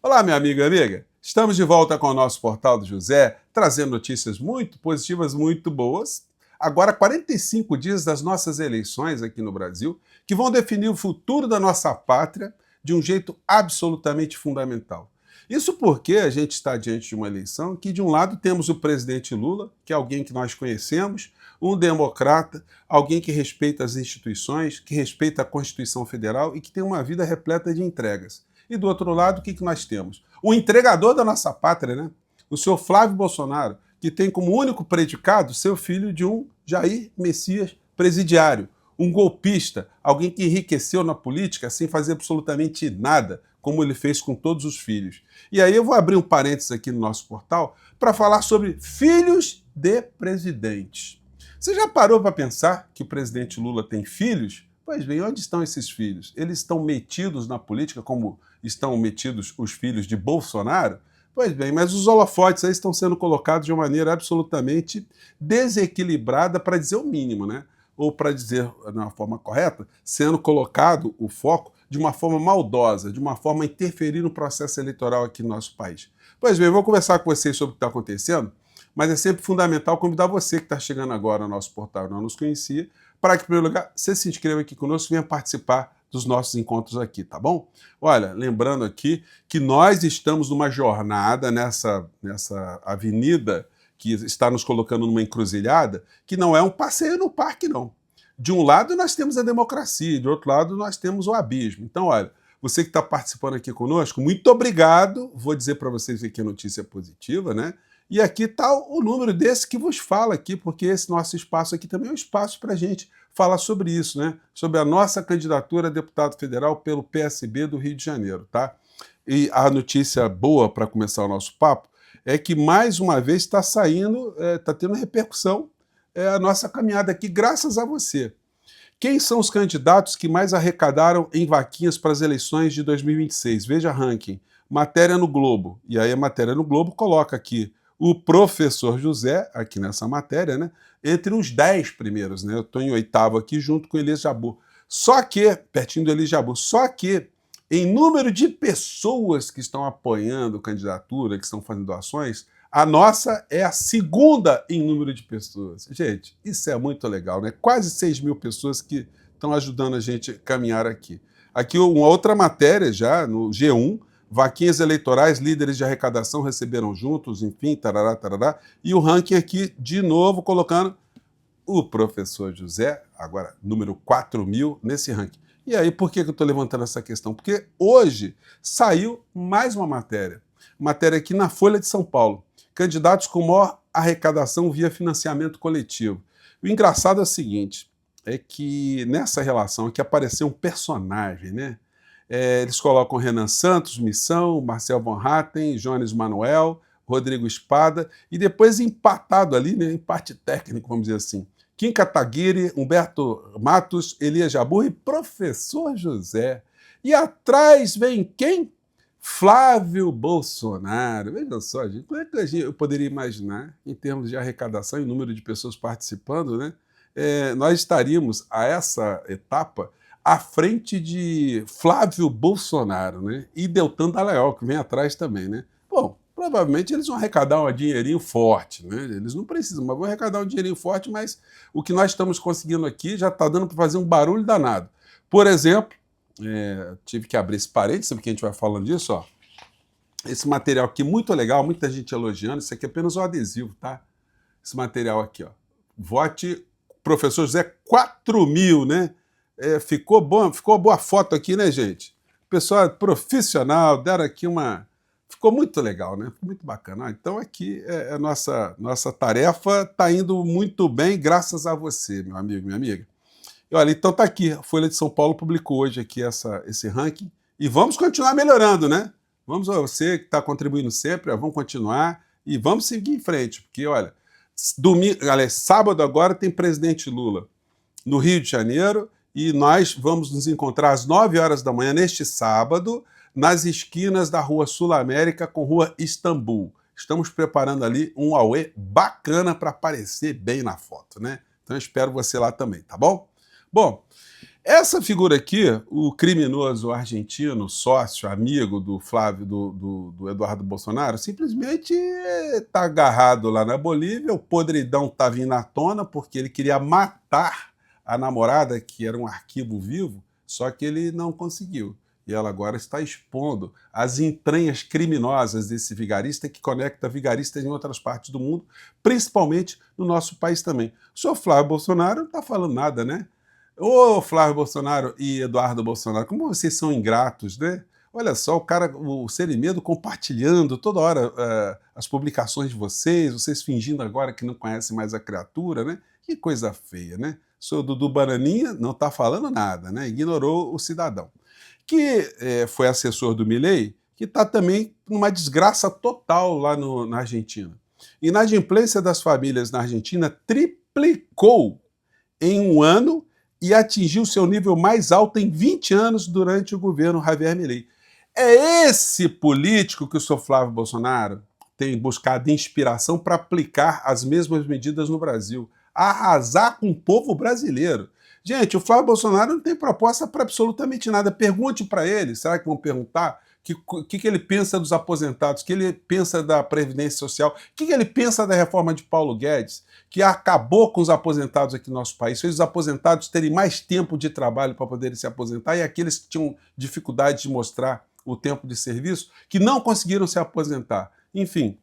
Olá, meu amigo e amiga. Estamos de volta com o nosso Portal do José, trazendo notícias muito positivas, muito boas. Agora, 45 dias das nossas eleições aqui no Brasil, que vão definir o futuro da nossa pátria de um jeito absolutamente fundamental. Isso porque a gente está diante de uma eleição que, de um lado, temos o presidente Lula, que é alguém que nós conhecemos, um democrata, alguém que respeita as instituições, que respeita a Constituição Federal e que tem uma vida repleta de entregas. E do outro lado, o que nós temos? O entregador da nossa pátria, né? O senhor Flávio Bolsonaro, que tem como único predicado ser o filho de um Jair Messias presidiário, um golpista, alguém que enriqueceu na política sem fazer absolutamente nada, como ele fez com todos os filhos. E aí eu vou abrir um parênteses aqui no nosso portal para falar sobre filhos de presidentes. Você já parou para pensar que o presidente Lula tem filhos? Pois bem, onde estão esses filhos? Eles estão metidos na política como estão metidos os filhos de Bolsonaro? Pois bem, mas os holofotes aí estão sendo colocados de uma maneira absolutamente desequilibrada, para dizer o mínimo, né? Ou para dizer de uma forma correta, sendo colocado o foco de uma forma maldosa, de uma forma a interferir no processo eleitoral aqui no nosso país. Pois bem, eu vou conversar com vocês sobre o que está acontecendo, mas é sempre fundamental convidar você que está chegando agora ao nosso portal e não nos conhecia, para que, em primeiro lugar, você se inscreva aqui conosco e venha participar dos nossos encontros aqui, tá bom? Olha, lembrando aqui que nós estamos numa jornada nessa avenida que está nos colocando numa encruzilhada, que não é um passeio no parque, não. De um lado nós temos a democracia, de outro lado nós temos o abismo. Então, olha, você que está participando aqui conosco, muito obrigado. Vou dizer para vocês que a notícia é positiva, né? E aqui está o número desse que vos fala aqui, porque esse nosso espaço aqui também é um espaço para a gente falar sobre isso, né? Sobre a nossa candidatura a deputado federal pelo PSB do Rio de Janeiro, tá? E a notícia boa para começar o nosso papo é que mais uma vez está saindo, está tendo repercussão a nossa caminhada aqui, graças a você. Quem são os candidatos que mais arrecadaram em vaquinhas para as eleições de 2026? Veja ranking. Matéria no Globo. E aí a matéria no Globo coloca aqui o professor José, aqui nessa matéria, né, entre os 10 primeiros, né? Eu estou em oitavo aqui, junto com Elias Jabbour. Só que, pertinho do Elias Jabbour, só que, em número de pessoas que estão apoiando candidatura, que estão fazendo doações, a nossa é a segunda em número de pessoas. Gente, isso é muito legal, né? Quase 6 mil pessoas que estão ajudando a gente a caminhar aqui. Aqui uma outra matéria já, no G1, vaquinhas eleitorais, líderes de arrecadação receberam juntos, enfim, tarará, tarará. E o ranking aqui, de novo, colocando o professor José, agora número 4.000, nesse ranking. E aí, por que eu estou levantando essa questão? Porque hoje saiu mais uma matéria aqui na Folha de São Paulo. Candidatos com maior arrecadação via financiamento coletivo. O engraçado é o seguinte, é que nessa relação aqui apareceu um personagem, né? Eles colocam Renan Santos, Missão, Marcel Von Hatten, Jones Manuel, Rodrigo Espada, e depois empatado ali, né, empate técnico, vamos dizer assim, Kim Kataguiri, Humberto Matos, Elias Jabbour e professor José. E atrás vem quem? Flávio Bolsonaro. Veja só, gente, como é que eu poderia imaginar, em termos de arrecadação e número de pessoas participando, né? Nós estaríamos, a essa etapa, à frente de Flávio Bolsonaro, né? E Deltan Dallagnol, que vem atrás também, né? Bom, provavelmente eles vão arrecadar um dinheirinho forte, né? Eles não precisam, mas vão arrecadar um dinheirinho forte, mas o que nós estamos conseguindo aqui já está dando para fazer um barulho danado. Por exemplo, tive que abrir esse parênteses, porque a gente vai falando disso, ó. Esse material aqui, muito legal, muita gente elogiando, isso aqui é apenas um adesivo, tá? Esse material aqui, ó. Vote professor José 4.000, né? Ficou bom, ficou boa foto aqui, né, gente? Pessoal profissional, deram aqui uma... Ficou muito legal, né? Ficou muito bacana. Então aqui a nossa tarefa está indo muito bem, graças a você, meu amigo, minha amiga. E olha, então tá aqui, a Folha de São Paulo publicou hoje aqui esse ranking, e vamos continuar melhorando, né? Vamos, você que está contribuindo sempre, vamos continuar e vamos seguir em frente, porque olha, sábado agora tem presidente Lula no Rio de Janeiro, e nós vamos nos encontrar às 9 horas da manhã, neste sábado, nas esquinas da Rua Sul-América com Rua Istambul. Estamos preparando ali um auê bacana para aparecer bem na foto, né? Então eu espero você lá também, tá bom? Bom, Essa figura aqui, o criminoso argentino, sócio, amigo do Flávio, do Eduardo Bolsonaro, simplesmente está agarrado lá na Bolívia, o podridão está vindo à tona porque ele queria matar a namorada, que era um arquivo vivo, só que ele não conseguiu. E ela agora está expondo as entranhas criminosas desse vigarista que conecta vigaristas em outras partes do mundo, principalmente no nosso país também. O senhor Flávio Bolsonaro não está falando nada, né? Ô, Flávio Bolsonaro e Eduardo Bolsonaro, como vocês são ingratos, né? Olha só, o cara, o Serimedo compartilhando toda hora as publicações de vocês fingindo agora que não conhecem mais a criatura, né? Que coisa feia, né? O senhor Dudu Bananinha não está falando nada, né? Ignorou o cidadão. Que foi assessor do Milei, que está também numa desgraça total lá na Argentina. Inadimplência das famílias na Argentina triplicou em um ano e atingiu seu nível mais alto em 20 anos durante o governo Javier Milei. É esse político que o senhor Flávio Bolsonaro tem buscado inspiração para aplicar as mesmas medidas no Brasil, arrasar com o povo brasileiro. Gente, o Flávio Bolsonaro não tem proposta para absolutamente nada. Pergunte para ele, será que vão perguntar? O que ele pensa dos aposentados, o que ele pensa da Previdência Social, o que ele pensa da reforma de Paulo Guedes, que acabou com os aposentados aqui no nosso país, fez os aposentados terem mais tempo de trabalho para poderem se aposentar, e aqueles que tinham dificuldade de mostrar o tempo de serviço, que não conseguiram se aposentar. Enfim,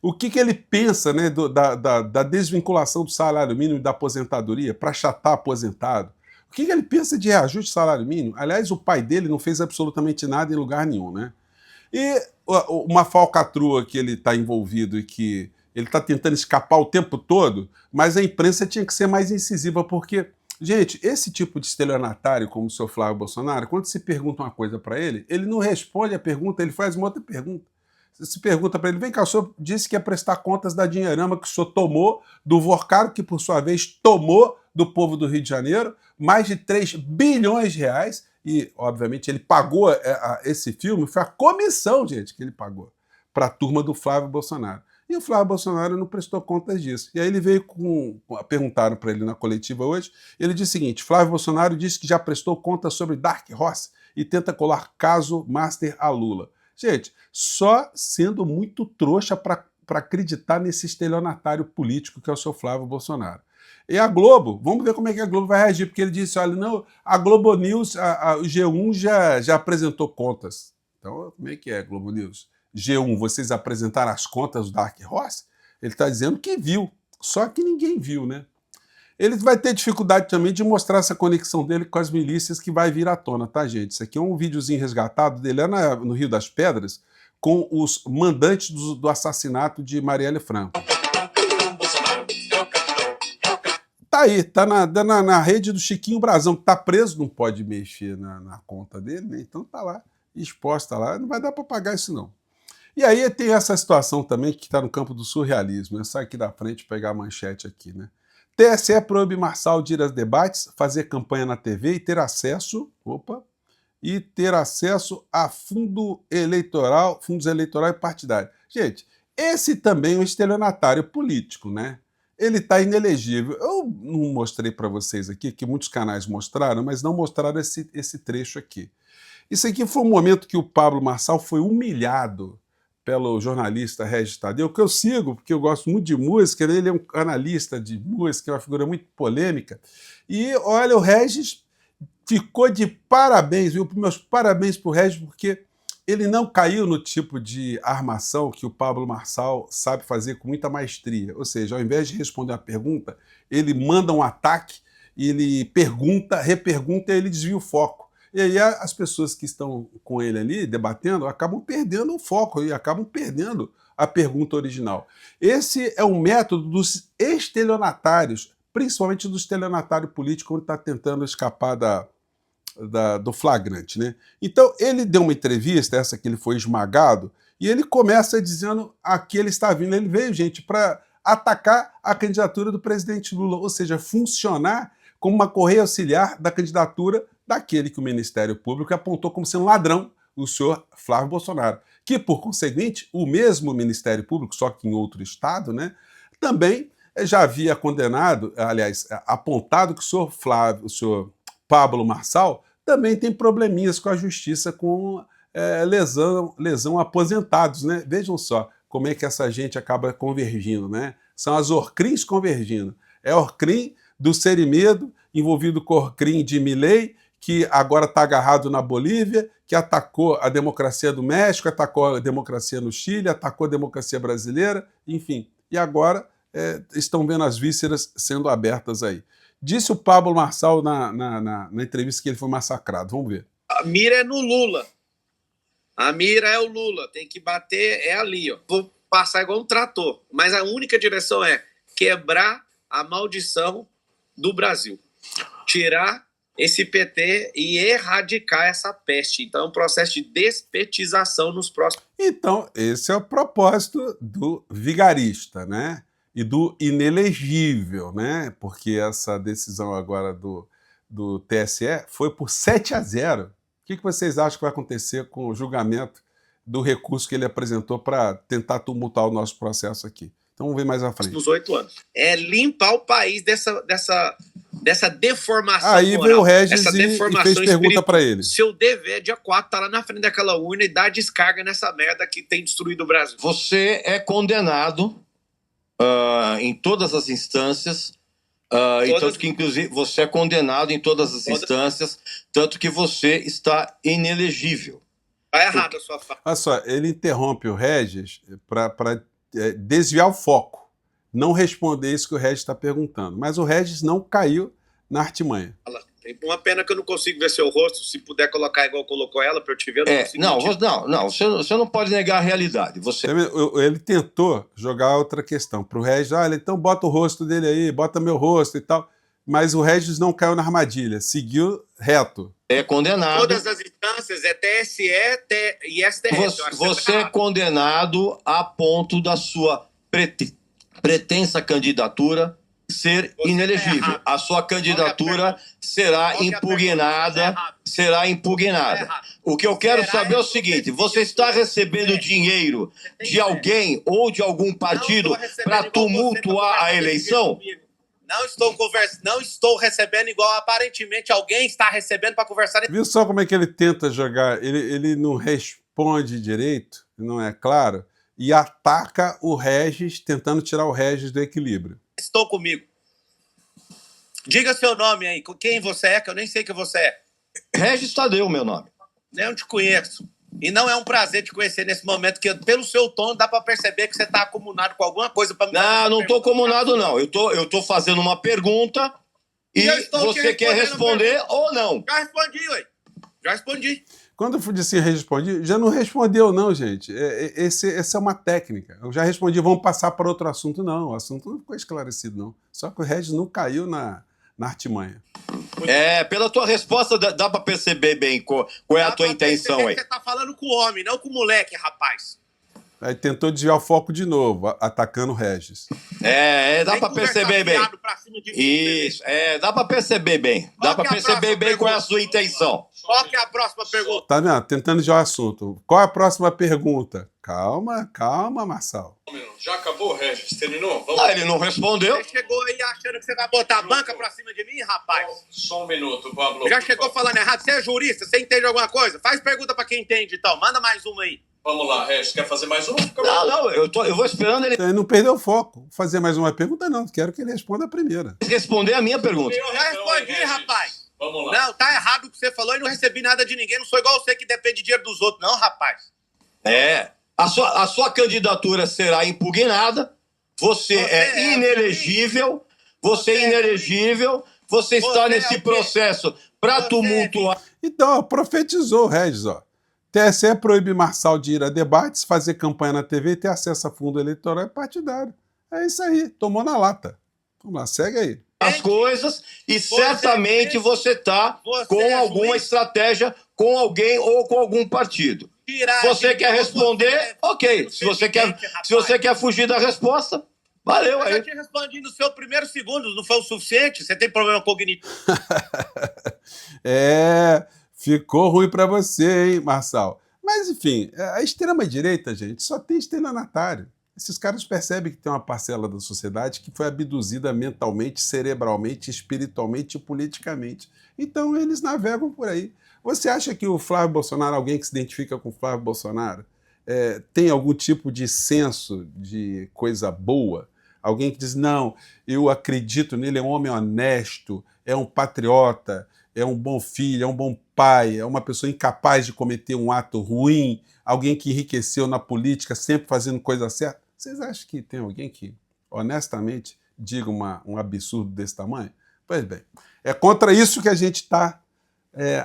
o que ele pensa, né, da desvinculação do salário mínimo e da aposentadoria para achatar aposentado? O que ele pensa de reajuste de salário mínimo? Aliás, o pai dele não fez absolutamente nada em lugar nenhum, né? E uma falcatrua que ele está envolvido e que ele está tentando escapar o tempo todo, mas a imprensa tinha que ser mais incisiva, porque, gente, esse tipo de estelionatário como o seu Flávio Bolsonaro, quando se pergunta uma coisa para ele não responde a pergunta, ele faz uma outra pergunta. Se pergunta para ele, vem cá, o senhor disse que ia prestar contas da dinheirama que o senhor tomou do Vorcaro, que por sua vez tomou do povo do Rio de Janeiro, mais de 3 bilhões de reais, e obviamente ele pagou esse filme, foi a comissão, gente, que ele pagou para a turma do Flávio Bolsonaro. E o Flávio Bolsonaro não prestou contas disso. E aí ele veio perguntaram para ele na coletiva hoje, ele disse o seguinte, Flávio Bolsonaro disse que já prestou contas sobre Dark Horse e tenta colar caso Master a Lula. Gente, só sendo muito trouxa para acreditar nesse estelionatário político que é o seu Flávio Bolsonaro. E a Globo, vamos ver como é que a Globo vai reagir, porque ele disse, olha, não, a Globo News, o G1 já apresentou contas. Então, como é que é, Globo News? G1, vocês apresentaram as contas do Dark Horse? Ele está dizendo que viu, só que ninguém viu, né? Ele vai ter dificuldade também de mostrar essa conexão dele com as milícias que vai vir à tona, tá, gente? Isso aqui é um videozinho resgatado dele lá no Rio das Pedras com os mandantes do assassinato de Marielle Franco. Tá aí, tá na rede do Chiquinho Brazão, que tá preso, não pode mexer na conta dele, né? Então tá lá, exposta lá, não vai dar para pagar isso não. E aí tem essa situação também que está no campo do surrealismo, né? Sai aqui da frente pegar a manchete aqui, né? TSE proíbe Marçal de ir a debates, fazer campanha na TV e ter acesso, a fundos eleitoral e partidário. Gente, esse também é um estelionatário político, né? Ele está inelegível. Eu não mostrei para vocês aqui, que muitos canais mostraram, mas não mostraram esse trecho aqui. Isso aqui foi um momento que o Pablo Marçal foi humilhado pelo jornalista Regis Tadeu, que eu sigo, porque eu gosto muito de música, né? Ele é um analista de música, é uma figura muito polêmica. E, olha, o Regis ficou de parabéns, viu? Meus parabéns para o Regis, porque ele não caiu no tipo de armação que o Pablo Marçal sabe fazer com muita maestria. Ou seja, ao invés de responder uma pergunta, ele manda um ataque, ele pergunta, repergunta e ele desvia o foco. E aí as pessoas que estão com ele ali, debatendo, acabam perdendo o foco e acabam perdendo a pergunta original. Esse é um método dos estelionatários, principalmente do estelionatário político, quando está tentando escapar do flagrante, né? Então, ele deu uma entrevista, essa que ele foi esmagado, e ele começa dizendo que ele está vindo. Ele veio, gente, para atacar a candidatura do presidente Lula, ou seja, funcionar como uma correia auxiliar da candidatura daquele que o Ministério Público apontou como sendo ladrão, o senhor Flávio Bolsonaro, que, por conseguinte, o mesmo Ministério Público, só que em outro estado, né, também já havia condenado, aliás, apontado que o senhor Pablo Marçal também tem probleminhas com a justiça com lesão aposentados, né? Vejam só como é que essa gente acaba convergindo, né? São as Orcrins convergindo. É Orcrim do Serimedo, envolvido com Orcrim de Milei, que agora está agarrado na Bolívia, que atacou a democracia do México, atacou a democracia no Chile, atacou a democracia brasileira, enfim. E agora estão vendo as vísceras sendo abertas aí. Disse o Pablo Marçal na entrevista que ele foi massacrado. Vamos ver. A mira é no Lula. A mira é o Lula. Tem que bater, é ali, ó. Vou passar igual um trator. Mas a única direção é quebrar a maldição do Brasil. Tirar esse PT e erradicar essa peste. Então é um processo de despetização nos próximos... Então, esse é o propósito do vigarista, né? E do inelegível, né? Porque essa decisão agora do TSE foi por 7-0. O que vocês acham que vai acontecer com o julgamento do recurso que ele apresentou para tentar tumultuar o nosso processo aqui? Então vamos ver mais à frente. Nos 8 anos. É limpar o país dessa deformação aí moral. Aí veio o Regis essa e fez pergunta para ele. Seu dever, dia 4, tá lá na frente daquela urna e dá descarga nessa merda que tem destruído o Brasil. Você é condenado em todas as instâncias, e tanto que, inclusive, você é condenado em todas as instâncias, tanto que você está inelegível. Tá errado a sua fala. Olha só, ele interrompe o Regis para desviar o foco, não responder isso que o Regis está perguntando. Mas o Regis não caiu na artimanha. Uma pena que eu não consigo ver seu rosto. Se puder colocar igual colocou ela para eu te ver, eu não consigo. Não, você não pode negar a realidade. Ele tentou jogar outra questão para o Regis. Então bota o rosto dele aí, bota meu rosto e tal. Mas o Regis não caiu na armadilha, seguiu reto. É condenado. Todas as instâncias, é TSE e STF. Você é condenado a ponto da sua pretensa candidatura ser inelegível. A sua candidatura será impugnada. O que eu quero saber é o seguinte: você está recebendo dinheiro de alguém ou de algum partido para tumultuar a eleição? Não estou recebendo igual aparentemente alguém está recebendo para conversar. Viu só como é que ele tenta jogar? Ele não responde direito, não é claro, e ataca o Regis, tentando tirar o Regis do equilíbrio. Estou comigo. Diga seu nome aí, quem você é, que eu nem sei quem você é. Regis Tadeu, meu nome. Eu não te conheço. E não é um prazer te conhecer nesse momento, que pelo seu tom dá para perceber que você está acumulado com alguma coisa para me fazer. Não estou acumulado, não. Eu tô fazendo uma pergunta e você quer responder ou não. Já respondi, ué. Já respondi. Quando eu disse respondi, já não respondeu, não, gente. Essa é uma técnica. Eu já respondi, vamos passar para outro assunto. Não, o assunto não ficou esclarecido, não. Só que o Regis não caiu na artimanha. Pela tua resposta dá pra perceber bem qual é a tua intenção aí. Você tá falando com o homem, não com o moleque, rapaz. Aí tentou desviar o foco de novo, atacando o Regis. Dá pra perceber bem. Isso, dá pra perceber bem. Dá pra perceber bem qual é a sua intenção. Qual que é a próxima pergunta? Tá vendo? Tentando desviar o assunto. Qual é a próxima pergunta? Calma, Marçal. Já acabou, Regis? Terminou? Vamos. Ele não respondeu. Você chegou aí achando que você vai botar a banca pra cima de mim, rapaz? Só um minuto, Pablo. Já chegou falando errado? Você é jurista? Você entende alguma coisa? Faz pergunta pra quem entende, então. Manda mais uma aí. Vamos lá, Regis. Quer fazer mais uma? Não, eu vou esperando ele... Ele não perdeu o foco. Fazer mais uma pergunta, não. Quero que ele responda a primeira. Responder a minha pergunta. Eu já respondi, rapaz. Vamos lá. Não, tá errado o que você falou e não recebi nada de ninguém. Não sou igual você que depende de dinheiro dos outros, não, rapaz. A sua candidatura será impugnada. Você é inelegível. Você está nesse processo para tumultuar. Então, profetizou o Regis, ó. TSE proíbe Marçal de ir a debates, fazer campanha na TV e ter acesso a fundo eleitoral e partidário. É isso aí, tomou na lata. Vamos lá, segue aí. As coisas e certamente você está com alguma estratégia, com alguém ou com algum partido. Você quer responder? Ok. Se você quer fugir da resposta, valeu aí. Eu já tinha respondido no seu primeiro segundo, não foi o suficiente? Você tem problema cognitivo? Ficou ruim para você, hein, Marçal? Mas, enfim, a extrema-direita, gente, só tem estelionatário. Esses caras percebem que tem uma parcela da sociedade que foi abduzida mentalmente, cerebralmente, espiritualmente e politicamente. Então eles navegam por aí. Você acha que o Flávio Bolsonaro, alguém que se identifica com o Flávio Bolsonaro, tem algum tipo de senso de coisa boa? Alguém que diz, não, eu acredito nele, é um homem honesto, é um patriota, é um bom filho, é um bom pai, é uma pessoa incapaz de cometer um ato ruim, alguém que enriqueceu na política, sempre fazendo coisa certa. Vocês acham que tem alguém que, honestamente, diga um absurdo desse tamanho? Pois bem, é contra isso que a gente está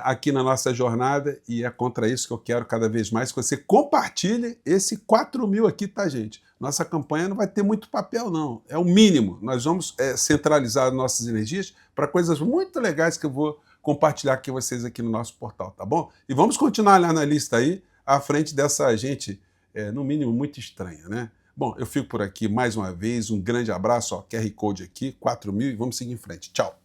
aqui na nossa jornada e é contra isso que eu quero cada vez mais que você compartilhe esse 4.000 aqui, tá, gente? Nossa campanha não vai ter muito papel, não. É o mínimo. Nós vamos centralizar nossas energias para coisas muito legais que eu vou compartilhar com vocês aqui no nosso portal, tá bom? E vamos continuar lá na lista aí, à frente dessa gente, no mínimo, muito estranha, né? Bom, eu fico por aqui mais uma vez. Um grande abraço, ó, QR Code aqui, 4.000 e vamos seguir em frente. Tchau!